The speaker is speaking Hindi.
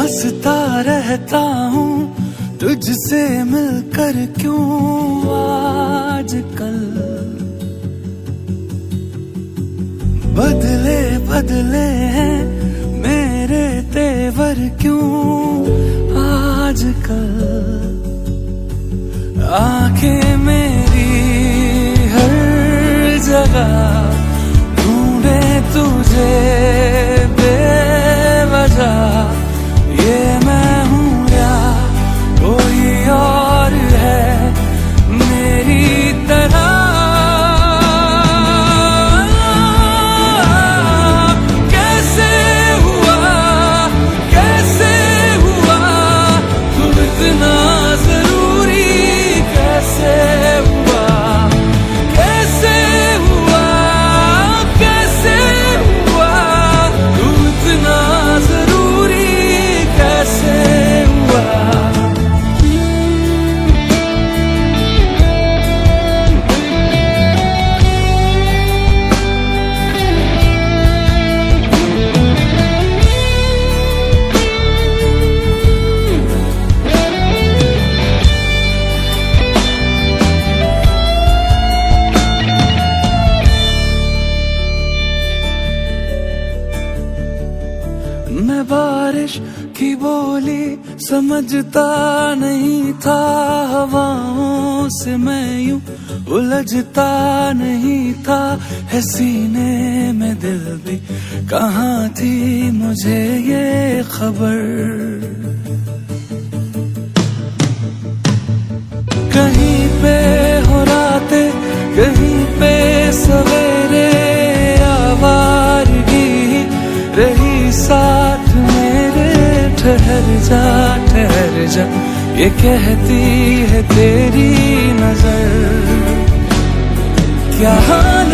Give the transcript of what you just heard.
हंसता रहता हूँ तुझसे मिलकर, क्यों आजकल बदले बदले हैं मेरे तेवर, क्यों आजकल आंखें मेरी हर जगह ढूंढे तुझे बेवजह, ये मैं हूँ या कोई और है मेरी तरह। कैसे हुआ तू इतना जरूरी, कैसे हुआ तू इतना जरूरी, कैसे हुआ। मैं बारिश की बोली समझता नहीं था, हवाओं से मैं यूं उलझता नहीं था, है सीने में दिल भी कहाँ थी मुझे ये खबर। कहीं पे हो रातें, कहीं पे सवेरे, आवारगी रही साथ मेरे। ठहर जा ये कहती है तेरी नजर, क्या हाल